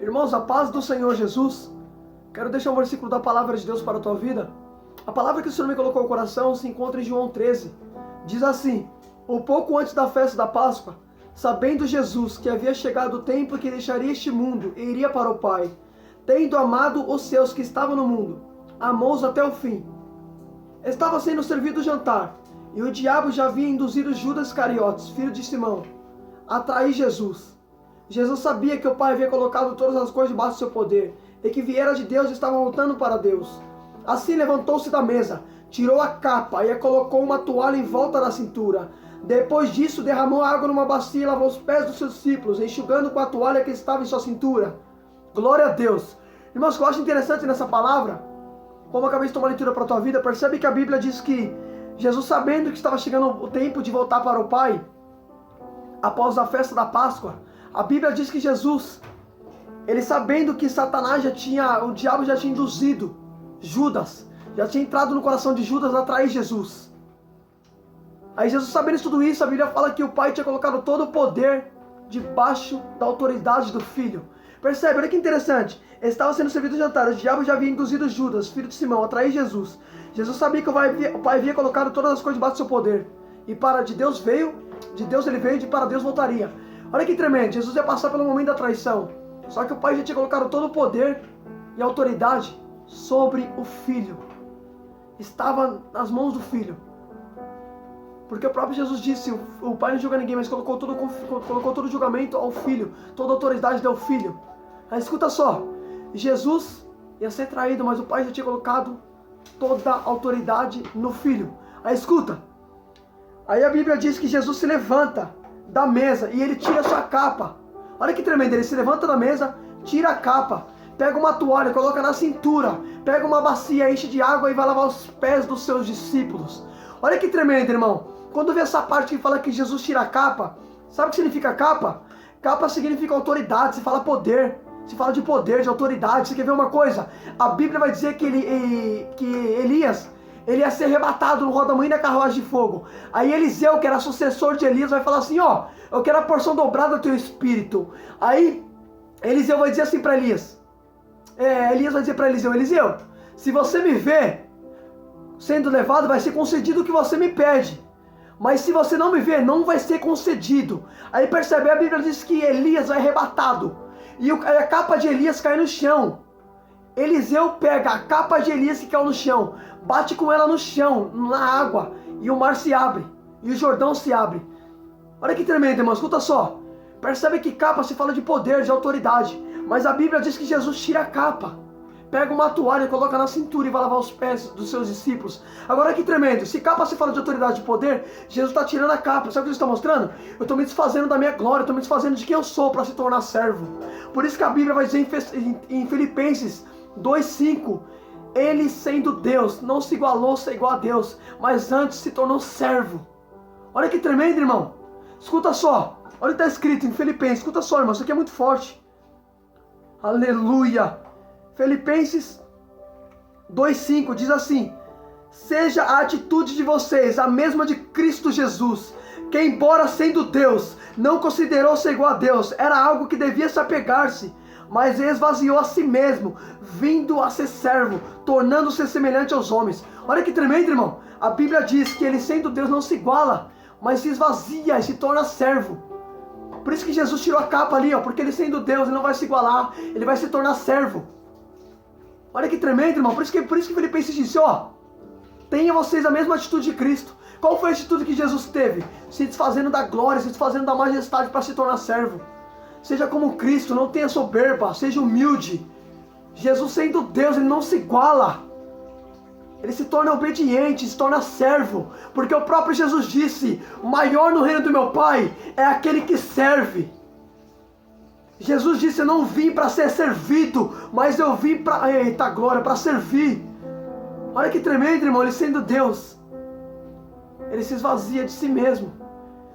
Irmãos, a paz do Senhor Jesus. Quero deixar um versículo da palavra de Deus para a tua vida. A palavra que o Senhor me colocou no coração se encontra em João 13. Diz assim: um pouco antes da festa da Páscoa, sabendo Jesus que havia chegado o tempo que deixaria este mundo e iria para o Pai, tendo amado os seus que estavam no mundo, amou-os até o fim. Estava sendo servido o jantar, e o diabo já havia induzido Judas Iscariotes, filho de Simão, a trair Jesus. Jesus sabia que o Pai havia colocado todas as coisas debaixo do seu poder, e que viera de Deus e estava voltando para Deus. Assim levantou-se da mesa, tirou a capa e a colocou uma toalha em volta da cintura. Depois disso derramou água numa bacia e lavou os pés dos seus discípulos, enxugando com a toalha que estava em sua cintura. Glória a Deus! Irmãos, o que eu acho interessante nessa palavra, como eu acabei de tomar leitura para a tua vida, percebe que a Bíblia diz que Jesus, sabendo que estava chegando o tempo de voltar para o Pai, após a festa da Páscoa, a Bíblia diz que Jesus, ele sabendo que Satanás o diabo já tinha induzido Judas, já tinha entrado no coração de Judas a trair Jesus. Aí Jesus, sabendo de tudo isso, a Bíblia fala que o Pai tinha colocado todo o poder debaixo da autoridade do Filho. Percebe, olha que interessante. Estava sendo servido o jantar, o diabo já havia induzido Judas, filho de Simão, a trair Jesus. Jesus sabia que o Pai havia colocado todas as coisas debaixo do seu poder. E de Deus ele veio e para Deus voltaria. Olha que tremendo, Jesus ia passar pelo momento da traição. Só que o Pai já tinha colocado todo o poder e autoridade sobre o Filho. Estava nas mãos do Filho. Porque o próprio Jesus disse, o Pai não julga ninguém, mas colocou todo o julgamento ao Filho. Toda a autoridade deu ao Filho. Aí escuta só, Jesus ia ser traído, mas o Pai já tinha colocado toda a autoridade no Filho. Aí escuta, aí a Bíblia diz que Jesus se levanta da mesa e ele tira a sua capa. Olha que tremendo, ele se levanta da mesa, tira a capa, pega uma toalha, coloca na cintura, pega uma bacia, enche de água e vai lavar os pés dos seus discípulos. Olha que tremendo, irmão. Quando vê essa parte que fala que Jesus tira a capa, sabe o que significa capa? Capa significa autoridade, se fala poder, se fala de poder, de autoridade. Você quer ver uma coisa? A Bíblia vai dizer que Elias, ele ia ser arrebatado no rodamuinho da carruagem de fogo. Aí Eliseu, que era sucessor de Elias, vai falar assim, ó, eu quero a porção dobrada do teu espírito. Aí Eliseu vai dizer assim para Elias, Elias vai dizer para Eliseu, Eliseu, se você me vê sendo levado, vai ser concedido o que você me pede. Mas se você não me vê, não vai ser concedido. Aí percebe, a Bíblia diz que Elias é arrebatado. E a capa de Elias cai no chão. Eliseu pega a capa de Elias que caiu no chão, bate com ela no chão, na água, e o mar se abre, e o Jordão se abre. Olha que tremendo, irmão, escuta só. Percebe que capa se fala de poder, de autoridade. Mas a Bíblia diz que Jesus tira a capa, pega uma toalha, coloca na cintura e vai lavar os pés dos seus discípulos. Agora que tremendo, se capa se fala de autoridade e de poder, Jesus está tirando a capa. Sabe o que Jesus está mostrando? Eu estou me desfazendo da minha glória, eu estou me desfazendo de quem eu sou para se tornar servo. Por isso que a Bíblia vai dizer em Filipenses 2:5, ele sendo Deus, não se igualou a ser igual a Deus, mas antes se tornou servo. Olha que tremendo, irmão. Escuta só, olha o que está escrito em Filipenses, escuta só, irmão, isso aqui é muito forte. Aleluia. Filipenses 2:5 diz assim: seja a atitude de vocês a mesma de Cristo Jesus, que embora sendo Deus, não considerou ser igual a Deus, era algo que devia se apegar-se, mas esvaziou a si mesmo, vindo a ser servo, tornando-se semelhante aos homens. Olha que tremendo, irmão. A Bíblia diz que ele sendo Deus não se iguala, mas se esvazia e se torna servo. Por isso que Jesus tirou a capa ali, ó, porque ele sendo Deus, ele não vai se igualar, ele vai se tornar servo. Olha que tremendo, irmão. Por isso que Filipenses disse, ó, tenha vocês a mesma atitude de Cristo. Qual foi a atitude que Jesus teve? Se desfazendo da glória, se desfazendo da majestade para se tornar servo. Seja como Cristo, não tenha soberba, seja humilde. Jesus sendo Deus, ele não se iguala. Ele se torna obediente, se torna servo. Porque o próprio Jesus disse, o maior no reino do meu Pai é aquele que serve. Jesus disse, eu não vim para ser servido, mas eu vim para, eita glória, para servir. Olha que tremendo, irmão, ele sendo Deus, ele se esvazia de si mesmo.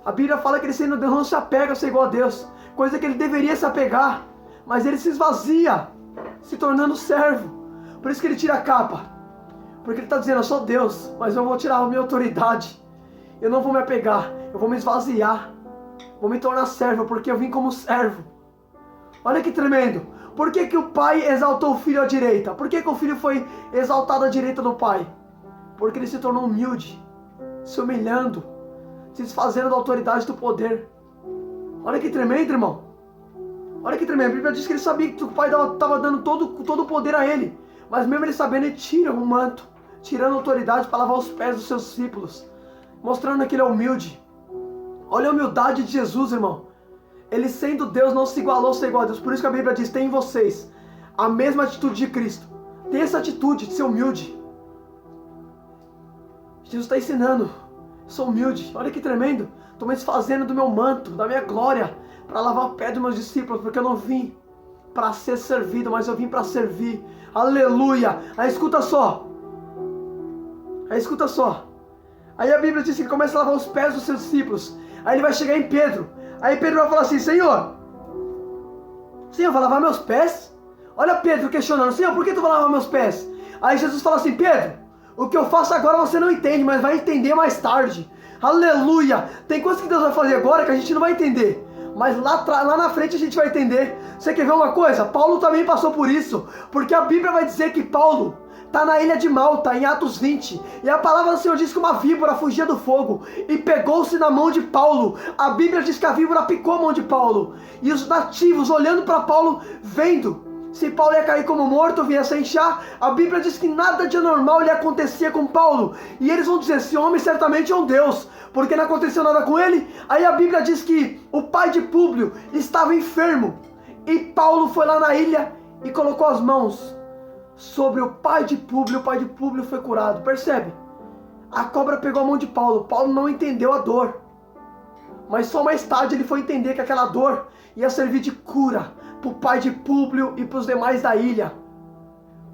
A Bíblia fala que ele sendo Deus não se apega a ser igual a Deus, coisa que ele deveria se apegar, mas ele se esvazia, se tornando servo. Por isso que ele tira a capa, porque ele está dizendo, eu sou Deus, mas eu vou tirar a minha autoridade, eu não vou me apegar, eu vou me esvaziar, vou me tornar servo, porque eu vim como servo. Olha que tremendo. Por que que o pai exaltou o filho à direita? Por que que o filho foi exaltado à direita do pai? Porque ele se tornou humilde, se humilhando, se desfazendo da autoridade do poder. Olha que tremendo, irmão. Olha que tremendo. A Bíblia diz que ele sabia que o pai estava dando todo o poder a ele. Mas mesmo ele sabendo, ele tira o manto, tirando a autoridade para lavar os pés dos seus discípulos, mostrando que ele é humilde. Olha a humildade de Jesus, irmão. Ele sendo Deus não se igualou a ser igual a Deus. Por isso que a Bíblia diz, tem em vocês a mesma atitude de Cristo. Tem essa atitude de ser humilde. Jesus está ensinando. Sou humilde. Olha que tremendo. Estou me desfazendo do meu manto, da minha glória, para lavar o pé dos meus discípulos, porque eu não vim para ser servido, mas eu vim para servir. Aleluia. Aí escuta só. Aí a Bíblia diz que ele começa a lavar os pés dos seus discípulos. Aí ele vai chegar em Pedro. Aí Pedro vai falar assim, Senhor, vai lavar meus pés? Olha Pedro questionando, Senhor, por que tu vai lavar meus pés? Aí Jesus fala assim, Pedro, o que eu faço agora você não entende, mas vai entender mais tarde. Aleluia. Tem coisas que Deus vai fazer agora que a gente não vai entender, mas lá na frente a gente vai entender. Você quer ver uma coisa? Paulo também passou por isso, porque a Bíblia vai dizer que Paulo está na ilha de Malta, em Atos 20, e a palavra do Senhor diz que uma víbora fugia do fogo e pegou-se na mão de Paulo. A Bíblia diz que a víbora picou a mão de Paulo, e os nativos olhando para Paulo, vendo se Paulo ia cair como morto, vinha sem chá, a Bíblia diz que nada de anormal lhe acontecia com Paulo, e eles vão dizer, esse homem certamente é um Deus, porque não aconteceu nada com ele. Aí a Bíblia diz que o pai de Públio estava enfermo, e Paulo foi lá na ilha e colocou as mãos sobre o pai de Públio foi curado. Percebe? A cobra pegou a mão de Paulo. Paulo não entendeu a dor, mas só mais tarde ele foi entender que aquela dor ia servir de cura para o pai de Públio e para os demais da ilha.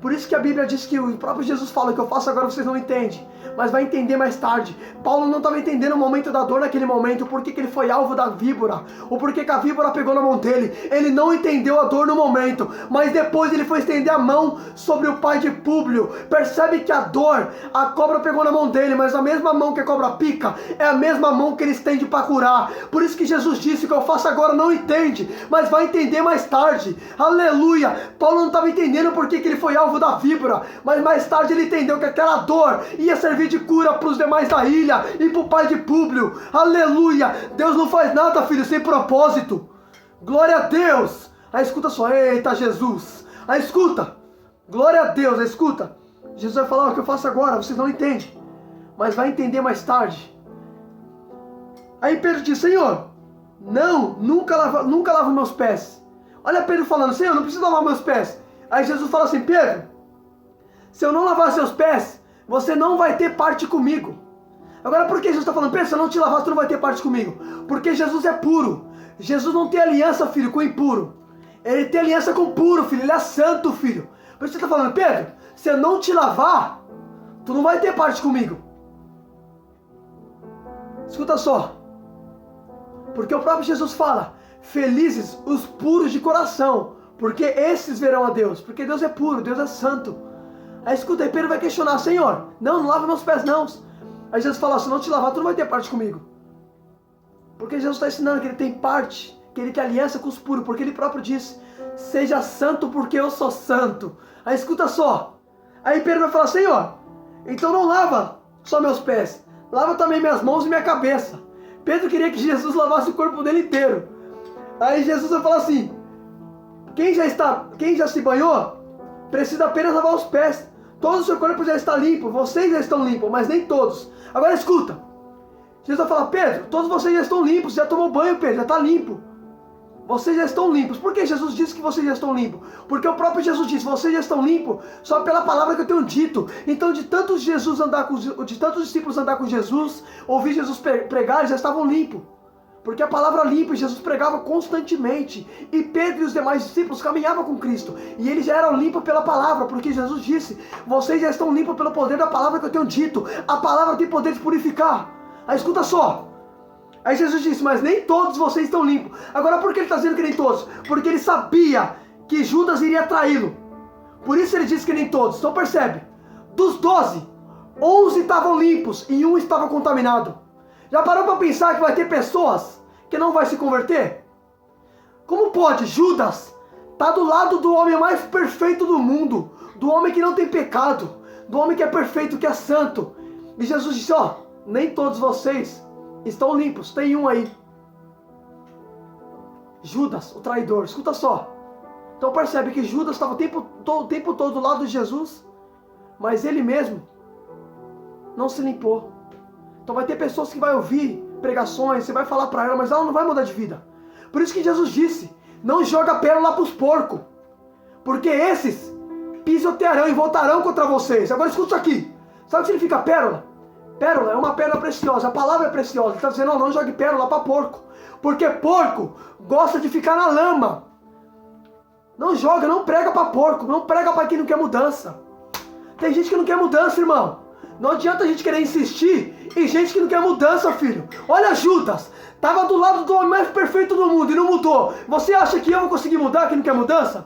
Por isso que a Bíblia diz que o próprio Jesus fala, o que eu faço agora vocês não entendem, mas vai entender mais tarde. Paulo não estava entendendo o momento da dor naquele momento, o porquê que ele foi alvo da víbora, o porquê que a víbora pegou na mão dele. Ele não entendeu a dor no momento, mas depois ele foi estender a mão sobre o pai de Públio. Percebe que a dor, a cobra pegou na mão dele, mas a mesma mão que a cobra pica, é a mesma mão que ele estende para curar. Por isso que Jesus disse, o que eu faço agora não entende, mas vai entender mais tarde. Aleluia. Paulo não estava entendendo porquê que ele foi alvo da víbora, mas mais tarde ele entendeu que aquela dor ia servir de cura para os demais da ilha e para o pai de Públio. Aleluia. Deus não faz nada, filho, sem propósito. Glória a Deus. Aí escuta só, eita Jesus. Aí escuta, glória a Deus, aí escuta. Jesus vai falar, o que eu faço agora vocês não entendem, mas vai entender mais tarde. Aí Pedro diz, Senhor, não, nunca lava meus pés. Olha Pedro falando, Senhor, não preciso lavar meus pés. Aí Jesus fala assim, Pedro, se eu não lavar seus pés, você não vai ter parte comigo. Agora por que Jesus está falando, Pedro, se eu não te lavar, você não vai ter parte comigo? Porque Jesus é puro. Jesus não tem aliança, filho, com o impuro. Ele tem aliança com o puro, filho. Ele é santo, filho. Por isso que ele está falando, Pedro, se eu não te lavar, tu não vai ter parte comigo. Escuta só. Porque o próprio Jesus fala, felizes os puros de coração, porque esses verão a Deus. Porque Deus é puro, Deus é santo. Aí escuta, aí Pedro vai questionar, Senhor, não lava meus pés não. Aí Jesus fala, se não te lavar, tu não vai ter parte comigo. Porque Jesus está ensinando que ele tem parte, que ele tem aliança com os puros, porque ele próprio disse, seja santo porque eu sou santo. Aí escuta só, aí Pedro vai falar, Senhor, então não lava só meus pés, lava também minhas mãos e minha cabeça. Pedro queria que Jesus lavasse o corpo dele inteiro. Aí Jesus vai falar assim, quem já se banhou, precisa apenas lavar os pés. Todo o seu corpo já está limpo, vocês já estão limpos, mas nem todos. Agora escuta, Jesus vai falar, Pedro, todos vocês já estão limpos, já tomou banho, Pedro, já está limpo. Vocês já estão limpos. Por que Jesus disse que vocês já estão limpos? Porque o próprio Jesus disse, vocês já estão limpos só pela palavra que eu tenho dito. Então de tantos discípulos andar com Jesus, ouvir Jesus pregar, eles já estavam limpos. Porque a palavra limpa, Jesus pregava constantemente. E Pedro e os demais discípulos caminhavam com Cristo. E eles já eram limpos pela palavra, porque Jesus disse, vocês já estão limpos pelo poder da palavra que eu tenho dito. A palavra tem poder de purificar. Aí escuta só. Aí Jesus disse, mas nem todos vocês estão limpos. Agora por que ele está dizendo que nem todos? Porque ele sabia que Judas iria traí-lo. Por isso ele disse que nem todos. Então percebe, dos 12, 11 estavam limpos e um estava contaminado. Já parou para pensar que vai ter pessoas que não vai se converter? Como pode Judas Está do lado do homem mais perfeito do mundo. Do homem que não tem pecado. Do homem que é perfeito, que é santo. E Jesus disse, ó, nem todos vocês estão limpos. Tem um aí. Judas, o traidor. Escuta só. Então percebe que Judas estava o tempo todo do lado de Jesus. Mas ele mesmo não se limpou. Então vai ter pessoas que vai ouvir pregações, você vai falar para ela, mas ela não vai mudar de vida. Por isso que Jesus disse, não joga pérola para os porcos, porque esses pisotearão e voltarão contra vocês. Agora escuta isso aqui. Sabe o que significa pérola? Pérola é uma pedra preciosa, a palavra é preciosa. Ele está dizendo, não jogue pérola para porco, porque porco gosta de ficar na lama. Não joga, não prega para porco, não prega para quem não quer mudança. Tem gente que não quer mudança, irmão. Não adianta a gente querer insistir em gente que não quer mudança, filho. Olha Judas, estava do lado do homem mais perfeito do mundo e não mudou. Você acha que eu vou conseguir mudar, que não quer mudança?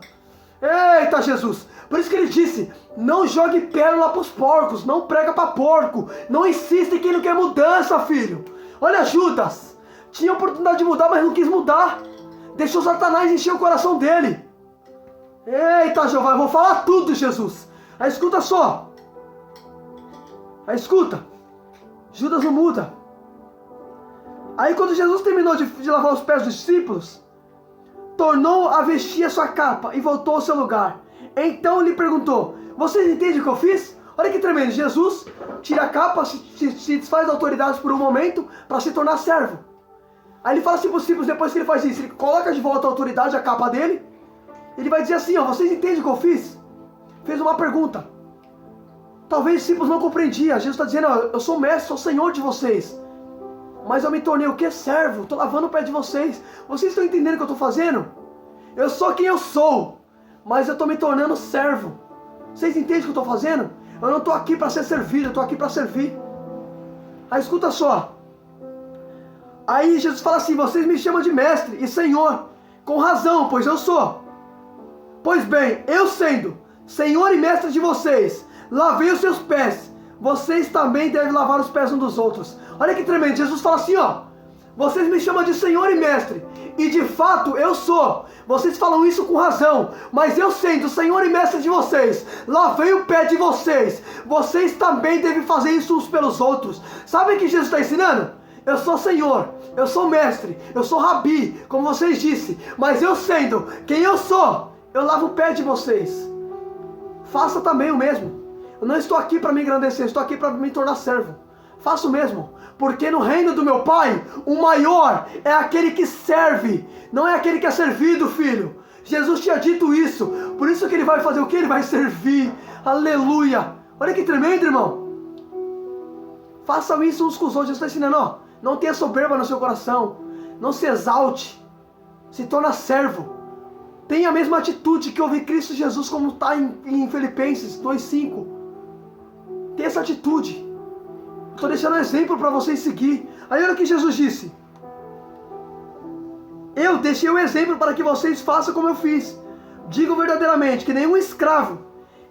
Eita Jesus, por isso que ele disse, não jogue pérola para os porcos, não prega para porco, não insista em quem não quer mudança, filho. Olha Judas, tinha oportunidade de mudar, mas não quis mudar. Deixou Satanás encher o coração dele. Eita Jeová, eu vou falar tudo, Jesus. Aí escuta só. Aí escuta, Judas não muda. Aí quando Jesus terminou de lavar os pés dos discípulos, tornou a vestir a sua capa e voltou ao seu lugar. Então lhe perguntou, vocês entendem o que eu fiz? Olha que tremendo, Jesus tira a capa, se desfaz da autoridade por um momento para se tornar servo. Aí ele fala assim para os discípulos, depois que ele faz isso, ele coloca de volta a autoridade, a capa dele. Ele vai dizer assim, ó, vocês entendem o que eu fiz? Fez uma pergunta. Talvez os discípulos não compreendiam. Jesus está dizendo, ó, eu sou mestre, sou senhor de vocês. Mas eu me tornei o que? Servo. Estou lavando o pé de vocês. Vocês estão entendendo o que eu estou fazendo? Eu sou quem eu sou. Mas eu estou me tornando servo. Vocês entendem o que eu estou fazendo? Eu não estou aqui para ser servido, eu estou aqui para servir. Aí escuta só. Aí Jesus fala assim, vocês me chamam de mestre e senhor. Com razão, pois eu sou. Pois bem, eu sendo senhor e mestre de vocês, lavei os seus pés, vocês também devem lavar os pés uns dos outros. Olha que tremendo, Jesus fala assim, ó, vocês me chamam de Senhor e Mestre, e de fato eu sou. Vocês falam isso com razão, mas eu sendo Senhor e Mestre de vocês, lavei o pé de vocês, vocês também devem fazer isso uns pelos outros. Sabe o que Jesus está ensinando? Eu sou Senhor, eu sou Mestre, eu sou Rabi, como vocês disseram, mas eu sendo quem eu sou, eu lavo o pé de vocês. Faça também o mesmo. Eu não estou aqui para me engrandecer, estou aqui para me tornar servo. Faça o mesmo, porque no reino do meu Pai, o maior é aquele que serve, não é aquele que é servido, filho. Jesus tinha dito isso, por isso que ele vai fazer o que? Ele vai servir, aleluia. Olha que tremendo, irmão. Façam isso uns com os outros. Jesus está ensinando, ó, não tenha soberba no seu coração, não se exalte, se torna servo. Tenha a mesma atitude que houve em Cristo Jesus, como está em Filipenses 2:5. Tenha essa atitude. Estou deixando um exemplo para vocês seguir. Aí olha o que Jesus disse. Eu deixei um exemplo para que vocês façam como eu fiz. Digo verdadeiramente que nenhum escravo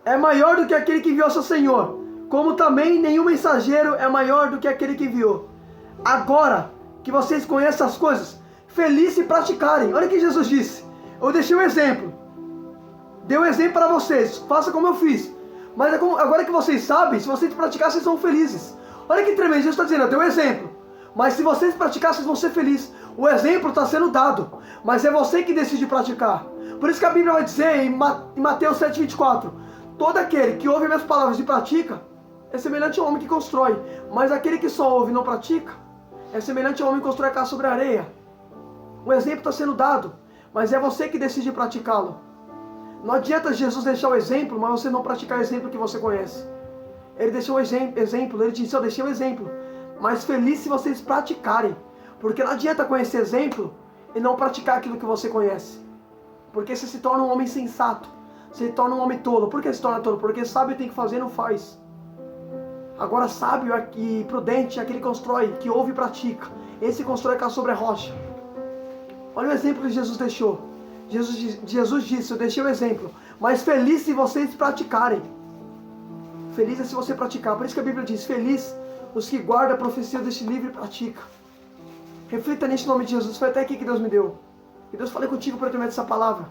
é maior do que aquele que enviou seu Senhor, como também nenhum mensageiro é maior do que aquele que enviou. Agora que vocês conhecem as coisas, felizes se praticarem. Olha o que Jesus disse. Eu deixei um exemplo. Dei um exemplo para vocês. Faça como eu fiz. Mas agora que vocês sabem, se vocês praticarem, vocês são felizes. Olha que tremendo. Jesus está dizendo, eu dei um exemplo. Mas se vocês praticarem, vocês vão ser felizes. O exemplo está sendo dado. Mas é você que decide praticar. Por isso que a Bíblia vai dizer em Mateus 7:24. Todo aquele que ouve minhas palavras e pratica, é semelhante ao homem que constrói. Mas aquele que só ouve e não pratica, é semelhante ao homem que constrói a casa sobre a areia. O exemplo está sendo dado. Mas é você que decide praticá-lo. Não adianta Jesus deixar o exemplo, mas você não praticar o exemplo que você conhece. Ele deixou o exemplo, ele disse, eu deixei o exemplo. Mas feliz se vocês praticarem. Porque não adianta conhecer exemplo e não praticar aquilo que você conhece. Porque você se torna um homem sensato. Você se torna um homem tolo. Por que se torna tolo? Porque sabe o que tem que fazer e não faz. Agora sábio e prudente é aquele que constrói, que ouve e pratica. Esse constrói a casa sobre a rocha. Olha o exemplo que Jesus deixou. Jesus disse, eu deixei o exemplo. Mas feliz se vocês praticarem. Feliz é se você praticar. Por isso que a Bíblia diz, feliz os que guardam a profecia deste livro e praticam. Reflita neste nome de Jesus. Foi até aqui que Deus me deu. Que Deus fale contigo por intermédio dessa palavra.